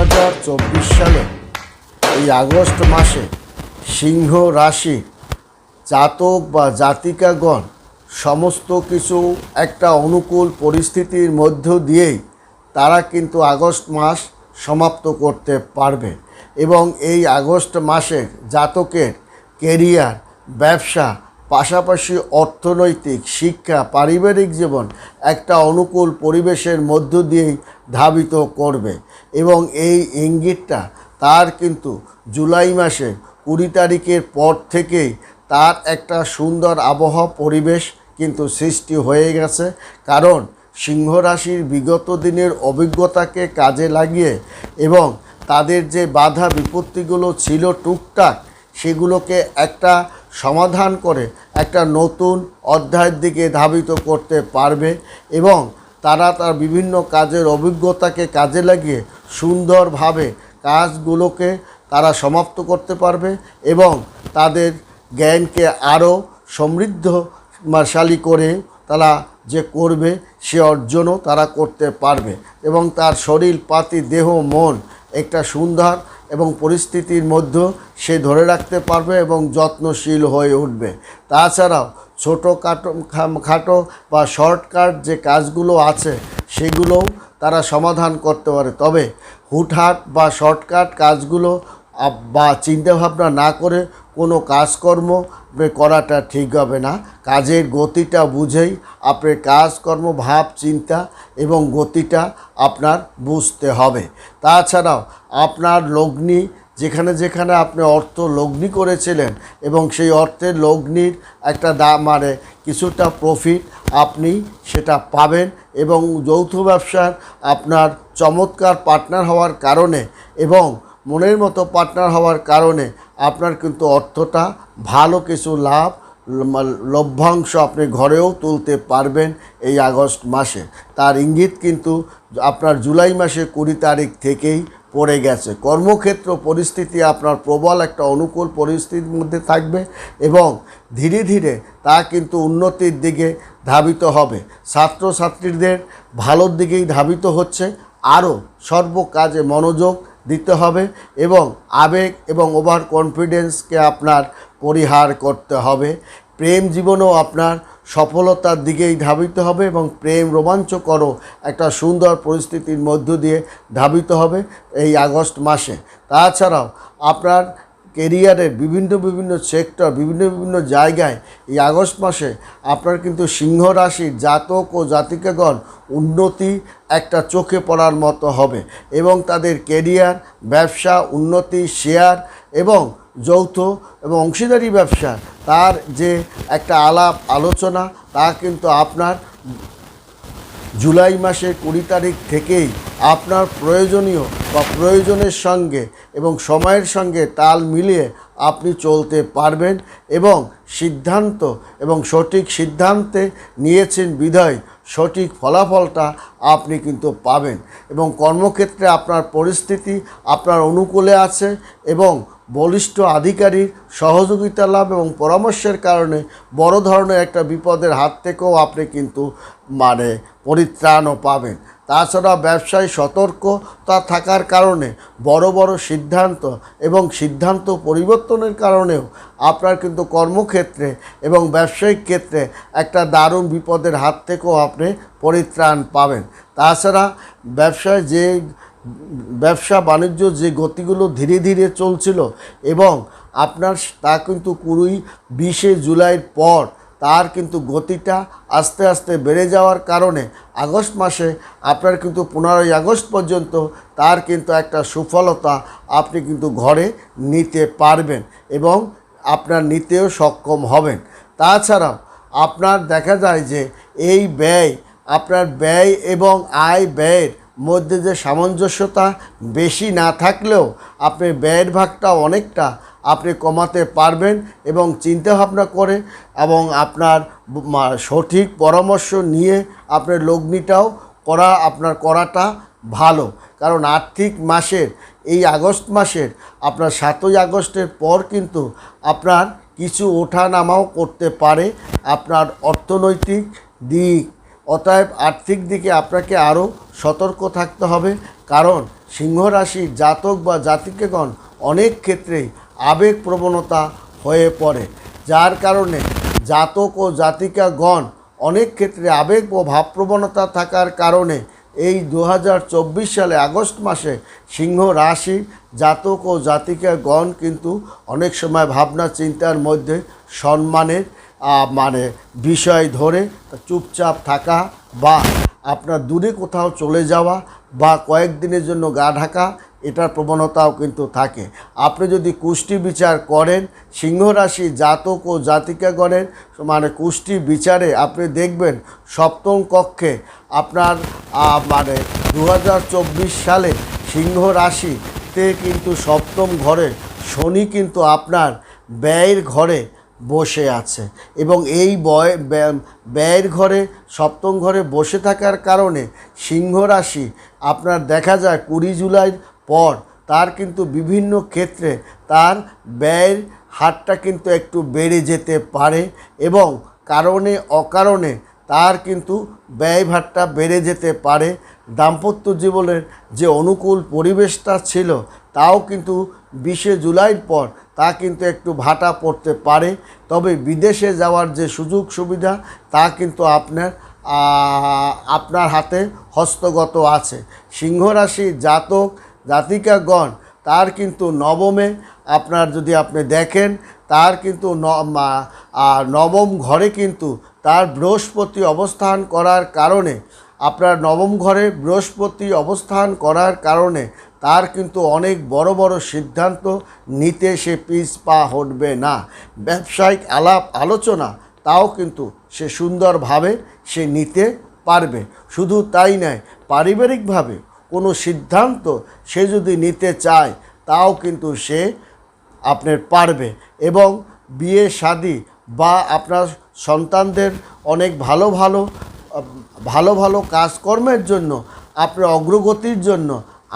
2024 সালে এই আগস্ট মাসে সিংহ রাশি জাতক বা জাতিকাগণ সমস্ত কিছু একটা অনুকূল পরিস্থিতির মধ্য দিয়েই তারা কিন্তু আগস্ট মাস সমাপ্ত করতে পারবে এবং এই আগস্ট মাসে জাতকের কেরিয়ার, ব্যবসা, পাশাপাশি অর্থনৈতিক, শিক্ষা, পারিবারিক জীবন একটা অনুকূল পরিবেশের মধ্য দিয়েই ধাবিত করবে এবং এই ইঙ্গিতটা তার কিন্তু জুলাই মাসে 20 তারিখের পর থেকেই তার একটা সুন্দর আবহাওয়া পরিবেশ কিন্তু সৃষ্টি হয়ে গেছে। কারণ সিংহ রাশির বিগত দিনের অভিজ্ঞতাকে কাজে লাগিয়ে এবং তাদের যে বাধা বিপত্তিগুলো ছিল টুকটাক সেগুলোকে একটা সমাধান করে একটা নতুন অধ্যায়ের দিকে ধাবিত করতে পারবে এবং তারা তার বিভিন্ন কাজের অভিজ্ঞতাকে কাজে লাগিয়ে সুন্দরভাবে কাজগুলোকে তারা সমাপ্ত করতে পারবে এবং তাদের জ্ঞানকে আরও সমৃদ্ধশালী করে তারা যে করবে সে অর্জনও তারা করতে পারবে এবং তার শরীর পাতি দেহ মন একটা সুন্দর এবং পরিস্থিতির মধ্যে সে ধরে রাখতে পারবে এবং যত্নশীল হয়ে উঠবে। তাছাড়াও খাটো বা শর্টকাট যে কাজগুলো আছে সেগুলোও তারা সমাধান করতে পারে। তবে হুটহাট বা শর্টকাট কাজগুলো বা চিন্তাভাবনা না করে কোনো কাজকর্ম করাটা ঠিক হবে না। কাজের গতিটা বুঝেই আপনার কাজকর্ম, ভাব, চিন্তা এবং গতিটা আপনার বুঝতে হবে। তাছাড়াও আপনার লগ্নি যেখানে যেখানে আপনি অর্থ লগ্নি করেছিলেন এবং সেই অর্থের লগ্নির একটা মানে কিছুটা প্রফিট আপনি সেটা পাবেন এবং যৌথ ব্যবসার আপনার চমৎকার পার্টনার হওয়ার কারণে এবং মনের মতো পার্টনার হওয়ার কারণে আপনার কিন্তু অর্থটা ভালো কিছু লভ্যাংশ আপনি ঘরেও তুলতে পারবেন এই আগস্ট মাসে। তার ইঙ্গিত কিন্তু আপনার জুলাই মাসে 20 তারিখ থেকেই পড়ে গেছে। কর্মক্ষেত্র পরিস্থিতি আপনার প্রবল একটা অনুকূল পরিস্থিতির মধ্যে থাকবে এবং ধীরে ধীরে তা কিন্তু উন্নতির দিকে ধাবিত হবে। ছাত্রছাত্রীদের ভালোর দিকেই ধাবিত হচ্ছে। আরও সর্বকাজে মনোযোগ দিতে হবে এবং আবেগ এবং ওভার কনফিডেন্সকে আপনার পরিহার করতে হবে। প্রেম জীবনও আপনার সফলতার দিকেই ধাবিত হবে এবং প্রেম রোমাঞ্চকর একটা সুন্দর পরিস্থিতির মধ্য দিয়ে ধাবিত হবে এই আগস্ট মাসে। তাছাড়াও আপনার কেরিয়ারের বিভিন্ন সেক্টর, বিভিন্ন জায়গায় এই আগস্ট মাসে আপনার কিন্তু সিংহ রাশির জাতক ও জাতিকাগণ উন্নতি একটা চোখে পড়ার মতো হবে এবং তাদের কেরিয়ার, ব্যবসা, উন্নতি, শেয়ার এবং যৌথ এবং অংশীদারি ব্যবসা তার যে একটা আলাপ আলোচনা তা কিন্তু আপনার জুলাই মাসের 20 তারিখ থেকেই আপনার প্রয়োজনীয় বা প্রয়োজনের সঙ্গে এবং সময়ের সঙ্গে তাল মিলিয়ে আপনি চলতে পারবেন এবং সিদ্ধান্ত এবং সঠিক সিদ্ধান্তে নিয়েছেন বিধায় সঠিক ফলাফলটা আপনি কিন্তু পাবেন এবং কর্মক্ষেত্রে আপনার পরিস্থিতি আপনার অনুকূলে আছে এবং বলিষ্ঠ আধিকারিক সহযোগিতা লাভ এবং পরামর্শের কারণে বড় ধরনের একটা বিপদের হাত থেকেও আপনি কিন্তু পরিত্রাণও পাবেন। তাছাড়া ব্যবসায় সতর্কতা থাকার কারণে বড় সিদ্ধান্ত এবং সিদ্ধান্ত পরিবর্তনের কারণেও আপনার কিন্তু কর্মক্ষেত্রে এবং ব্যবসায়িক ক্ষেত্রে একটা দারুণ বিপদের হাত থেকেও আপনি পরিত্রাণ পাবেন। তাছাড়া ব্যবসা বাণিজ্য যে গতিগুলো ধীরে ধীরে চলছিল এবং আপনার তা কিন্তু 20 জুলাইয়ের পর তার কিন্তু গতিটা আস্তে আস্তে বেড়ে যাওয়ার কারণে আগস্ট মাসে আপনার কিন্তু 15 আগস্ট পর্যন্ত তার কিন্তু একটা সুফলতা আপনি কিন্তু ঘরে নিতে পারবেন এবং আপনার নিতেও সক্ষম হবেন। তাছাড়াও আপনার দেখা যায় যে এই আপনার ব্যয় এবং আয় ব্যয়ের মধ্যে যে সামঞ্জস্যতা বেশি না থাকলেও আপনি ব্যয়ের ভাগটা অনেকটা আপনি কমাতে পারবেন এবং চিন্তাভাবনা করে এবং আপনার সঠিক পরামর্শ নিয়ে আপনার লগ্নিটাও করাটা ভালো। কারণ আর্থিক মাসের এই আগস্ট মাসের আপনার 7ই আগস্টের পর কিন্তু আপনার কিছু ওঠা নামাও করতে পারে। আপনার অর্থনৈতিক দিক অতএব আর্থিক দিকে আপনাকে আরও সতর্ক থাকতে হবে, কারণ সিংহ রাশির জাতক বা জাতিকাগণ অনেক ক্ষেত্রেই আবেগপ্রবণতা হয়ে পড়ে, যার কারণে জাতক ও জাতিকাগণ অনেক ক্ষেত্রে আবেগ ও ভাবপ্রবণতা থাকার কারণে এই 2024 সালে আগস্ট মাসে সিংহ রাশির জাতক ও জাতিকাগণ কিন্তু অনেক সময় ভাবনা চিন্তার মধ্যে সম্মানের বিষয় ধরে চুপচাপ থাকা বা আপনার দূরে কোথাও চলে যাওয়া বা কয়েকদিনের জন্য গা ঢাকা, এটার প্রবণতাও কিন্তু থাকে। আপনি যদি কুষ্টি বিচার করেন সিংহ রাশি জাতক ও জাতিকাগণের কুষ্টি বিচারে আপনি দেখবেন সপ্তম কক্ষে আপনার 2024 সালে সিংহ রাশিতে কিন্তু সপ্তম ঘরে শনি কিন্তু আপনার ব্যয়ের ঘরে বসে আছে, এবং এই ব্যয়ের ঘরে সপ্তম ঘরে বসে থাকার কারণে সিংহ রাশি আপনার দেখা যায় 20 জুলাইয়ের পর তার কিন্তু বিভিন্ন ক্ষেত্রে তার ব্যয়ের হারটা কিন্তু একটু বেড়ে যেতে পারে, এবং কারণে অকারণে তার কিন্তু ব্যয়ভারটা বেড়ে যেতে পারে। দাম্পত্য জীবনের যে অনুকূল পরিবেশটা ছিল তাও কিন্তু 20 জুলাইয়ের পর তা কিন্তু একটু ভাটা পড়তে পারে। তবে বিদেশে যাওয়ার যে সুযোগ সুবিধা তা কিন্তু আপনার হাতে হস্তগত আছে। সিংহ রাশির জাতক জাতিকাগণ তার কিন্তু নবমে আপনার যদি আপনি দেখেন তার কিন্তু নবম ঘরে কিন্তু তার বৃহস্পতি অবস্থান করার কারণে আপনার নবম ঘরে বৃহস্পতি অবস্থান করার কারণে তার কিন্তু অনেক বড় বড় সিদ্ধান্ত নিতে সে পিছপা হটবে না। ব্যবসায়িক আলাপ আলোচনা তাও কিন্তু সে সুন্দরভাবে সে নিতে পারবে। শুধু তাই নয়, পারিবারিকভাবে কোনো সিদ্ধান্ত সে যদি নিতে চায় তাও কিন্তু সে আপনার পারবে, এবং বিয়ে শাদী বা আপনার সন্তানদের অনেক ভালো ভালো কাজকর্মের জন্য আপনার অগ্রগতির জন্য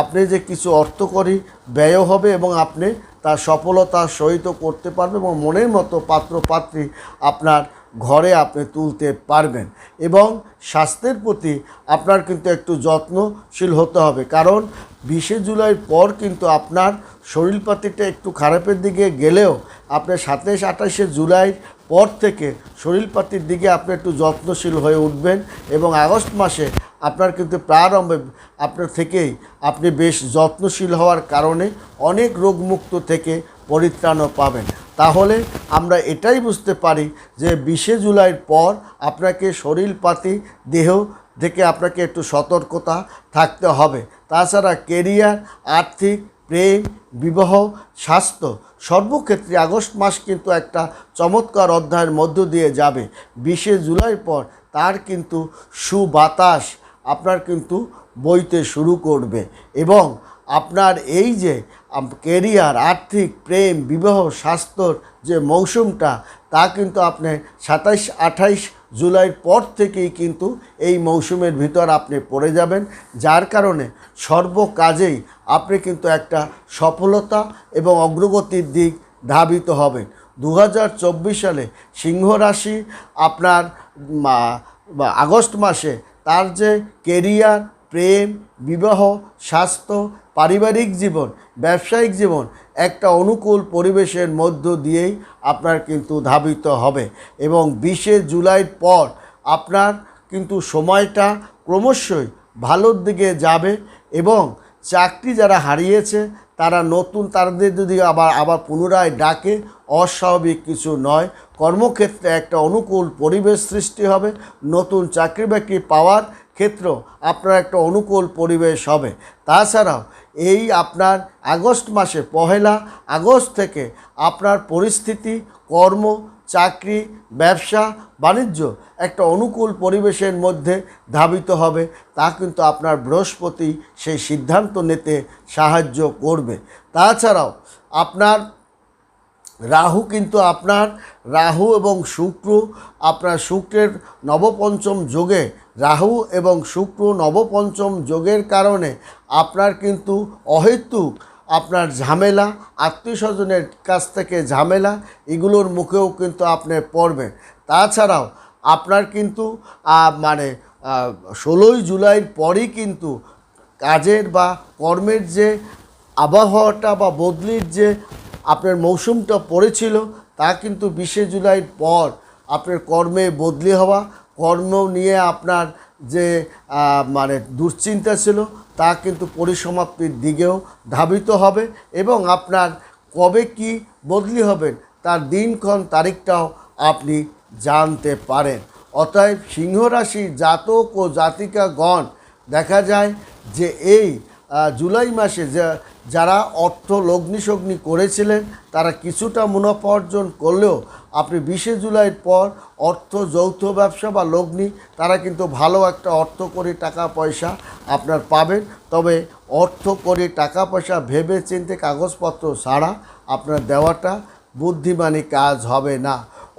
আপনি যে কিছু অর্থকরী ব্যয় হবে এবং আপনি তার সফলতার সহিত করতে পারবেন, এবং মনের মতো পাত্রপাত্রী আপনার ঘরে আপনি তুলতে পারবেন। এবং স্বাস্থ্যের প্রতি আপনার কিন্তু একটু যত্নশীল হতে হবে, কারণ 20 জুলাইয়ের পর কিন্তু আপনার শরীরপাতিটা একটু খারাপের দিকে গেলেও আপনার 27-28 জুলাইয়ের পর থেকে শরীরপাতির দিকে আপনি একটু যত্নশীল হয়ে উঠবেন, এবং আগস্ট মাসে আপনার কিন্তু প্রারম্ভে আপনার থেকেই আপনি বেশ যত্নশীল হওয়ার কারণে অনেক রোগমুক্ত থেকে পরিত্রাণও পাবেন। তাহলে আমরা এটাই বুঝতে পারি যে 20 জুলাইয়ের পর আপনাকে শরীরপাতি দেহ থেকে আপনাকে একটু সতর্কতা থাকতে হবে। তাছাড়া কেরিয়ার, আর্থিক, প্রেম, বিবাহ, স্বাস্থ্য সর্বক্ষেত্রে আগস্ট মাস কিন্তু একটা চমৎকার অধ্যায়ের মধ্য দিয়ে যাবে। 20 জুলাইয়ের পর তার কিন্তু সুবাতাস আপনার কিন্তু বইতে শুরু করবে, এবং আপনার এই যে কেরিয়ার, আর্থিক, প্রেম, বিবাহ, স্বাস্থ্যর যে মৌসুমটা তা কিন্তু আপনি 27-28 জুলাইয়ের পর থেকেই কিন্তু এই মৌসুমের ভিতর আপনি পড়ে যাবেন, যার কারণে সর্বকাজেই আপনি কিন্তু একটা সফলতা এবং অগ্রগতির দিক ধাবিত হবেন। 2024 সালে সিংহ রাশি আপনার আগস্ট মাসে তার যে কেরিয়ার, প্রেম, বিবাহ, স্বাস্থ্য, পারিবারিক জীবন, ব্যবসায়িক জীবন একটা অনুকূল পরিবেশের মধ্য দিয়েই আপনার কিন্তু ধাবিত হবে, এবং 20 জুলাইয়ের পর আপনার কিন্তু সময়টা ক্রমশই ভালোর দিকে যাবে, এবং চাকরি যারা হারিয়েছে তারা নতুন তাদের যদি আবার পুনরায় ডাকে অস্বাভাবিক কিছু নয়। কর্মক্ষেত্রে একটা অনুকূল পরিবেশ সৃষ্টি হবে, নতুন চাকরি বাকরি পাওয়ার ক্ষেত্র আপনার একটা অনুকূল পরিবেশ হবে। তাছাড়াও এই আপনার আগস্ট মাসে 1 আগস্ট থেকে আপনার পরিস্থিতি, কর্ম, চাকরি, ব্যবসা বাণিজ্য একটা অনুকূল পরিবেশের মধ্যে ধাবিত হবে। তা কিন্তু আপনার বৃহস্পতি সেই সিদ্ধান্ত নিতে সাহায্য করবে। তাছাড়াও আপনার রাহু এবং শুক্র আপনার শুক্রের নবপঞ্চম যোগে, রাহু এবং শুক্র নবপঞ্চম যোগের কারণে আপনার কিন্তু অহেতুক আপনার ঝামেলা, আত্মীয় স্বজনের কাছ থেকে ঝামেলা, এগুলোর মুখেও কিন্তু আপনি পড়বেন। তাছাড়াও আপনার কিন্তু 16ই জুলাইয়ের পরই কিন্তু কাজের বা কর্মের যে আবহাওয়াটা বা বদলির যে আপনার মৌসুমটা পড়েছিল তা কিন্তু 20শে জুলাইয়ের পর আপনার কর্মে বদলি হওয়া, কর্ম নিয়ে আপনার যে মানে দুশ্চিন্তা ছিল তা কিন্তু পরিসমাপ্তির দিকেও ধাবিত হবে এবং আপনার কবে কি বদলি হবেন তার দিনক্ষণ তারিখটাও আপনি জানতে পারেন। অতএব সিংহ রাশির জাতক ও জাতিকাগণ দেখা যায় যে এই জুলাই মাসে যারা অর্থ লগ্নিসগ্নি করেছিলেন তারা কিছুটা মুনাফা অর্জন করলেও আপনি 20শে জুলাইয়ের পর অর্থ যৌথ ব্যবসা বা লগ্নি তারা কিন্তু ভালো একটা অর্থ করে টাকা পয়সা আপনার পাবেন। তবে অর্থ করে টাকা পয়সা ভেবে চিন্তে কাগজপত্র ছাড়া আপনার দেওয়াটা বুদ্ধিমানী কাজ হবে না।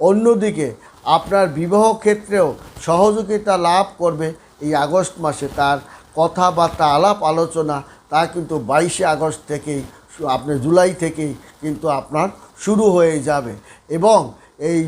অন্যদিকে আপনার বিবাহ ক্ষেত্রেও সহযোগিতা লাভ করবে এই আগস্ট মাসে। তার কথাবার্তা আলাপ আলোচনা তা কিন্তু 22শে আগস্ট থেকেই আপনার জুলাই থেকেই কিন্তু আপনার শুরু হয়ে যাবে এবং এই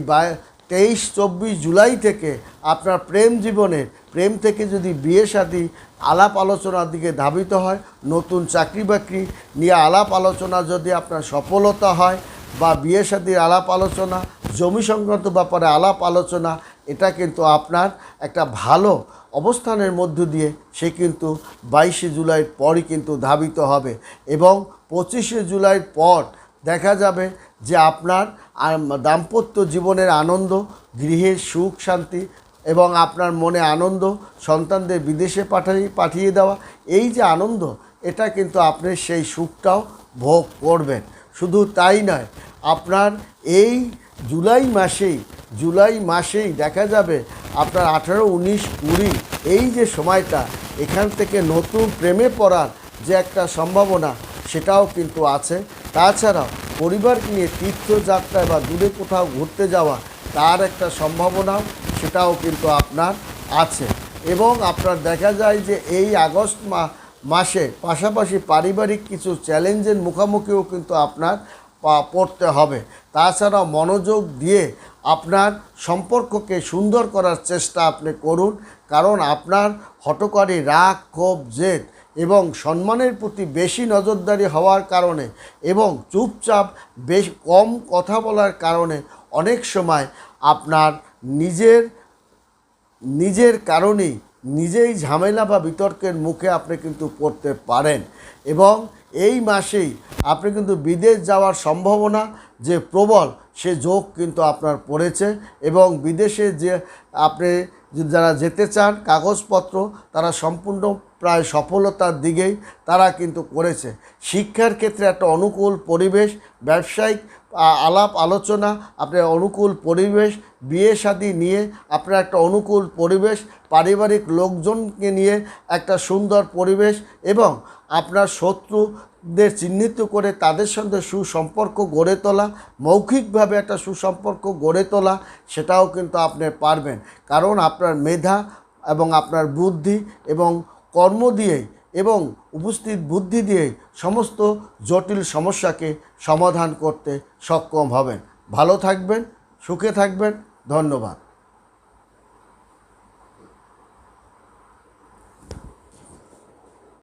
23-24 জুলাই থেকে আপনার প্রেম জীবনের প্রেম থেকে যদি বিয়ে শাদী আলাপ আলোচনার দিকে ধাবিত হয়, নতুন চাকরি বাকরি নিয়ে আলাপ আলোচনা যদি আপনার সফলতা হয় বা বিয়ে শাদীর আলাপ আলোচনা, জমি সংক্রান্ত ব্যাপারে আলাপ আলোচনা, এটা কিন্তু আপনার একটা ভালো অবস্থানের মধ্য দিয়ে সে কিন্তু 22শে জুলাইয়ের পরই কিন্তু ধাবিত হবে এবং 25শে জুলাইয়ের পর দেখা যাবে যে আপনার দাম্পত্য জীবনের আনন্দ, গৃহের সুখ শান্তি এবং আপনার মনে আনন্দ, সন্তানদের বিদেশে পাঠিয়ে দেওয়া, এই যে আনন্দ এটা কিন্তু আপনি সেই সুখটাও ভোগ করবেন। শুধু তাই নয়, আপনার এই জুলাই মাসেই দেখা যাবে আপনার 18, 19, 20 এই যে সময়টা এখান থেকে নতুন প্রেমে পড়ার যে একটা সম্ভাবনা সেটাও কিন্তু আছে। তাছাড়াও পরিবারকে নিয়ে তীর্থযাত্রায় বা দূরে কোথাও ঘুরতে যাওয়া তার একটা সম্ভাবনাও সেটাও কিন্তু আপনার আছে এবং আপনার দেখা যায় যে এই আগস্ট মাসে পাশাপাশি পারিবারিক কিছু চ্যালেঞ্জের মুখোমুখিও কিন্তু আপনার পড়তে হবে। তাছাড়া মনোযোগ দিয়ে আপনার সম্পর্ককে সুন্দর করার চেষ্টা আপনি করুন, কারণ আপনার হঠকারী রাগ, ক্ষোভ, জেদ এবং সম্মানের প্রতি বেশি নজরদারি হওয়ার কারণে এবং চুপচাপ বেশ কম কথা বলার কারণে অনেক সময় আপনার নিজের কারণেই নিজেই ঝামেলা বা বিতর্কের মুখে আপনি কিন্তু পড়তে পারেন এবং এই মাসেই আপনি কিন্তু বিদেশ যাওয়ার সম্ভাবনা যে প্রবল সে যোগ কিন্তু আপনার পড়েছে এবং বিদেশে যে আপনি যারা যেতে চান কাগজপত্র তারা সম্পূর্ণ প্রায় সফলতার দিকেই তারা কিন্তু করেছে। শিক্ষার ক্ষেত্রে একটা অনুকূল পরিবেশ, ব্যবসায়িক আলাপ আলোচনা আপনার অনুকূল পরিবেশ, বিয়ে শাদী নিয়ে আপনার একটা অনুকূল পরিবেশ, পারিবারিক লোকজনকে নিয়ে একটা সুন্দর পরিবেশ এবং আপনার শত্রুদের চিহ্নিত করে তাদের সঙ্গে সুসম্পর্ক গড়ে তোলা, মৌখিকভাবে একটা সুসম্পর্ক গড়ে তোলা সেটাও কিন্তু আপনি পারবেন, কারণ আপনার মেধা এবং আপনার বুদ্ধি এবং কর্ম দিয়েই এবং উপস্থিত বুদ্ধি দিয়েই সমস্ত জটিল সমস্যাকে সমাধান করতে সক্ষম হবেন। ভালো থাকবেন, সুখে থাকবেন, ধন্যবাদ।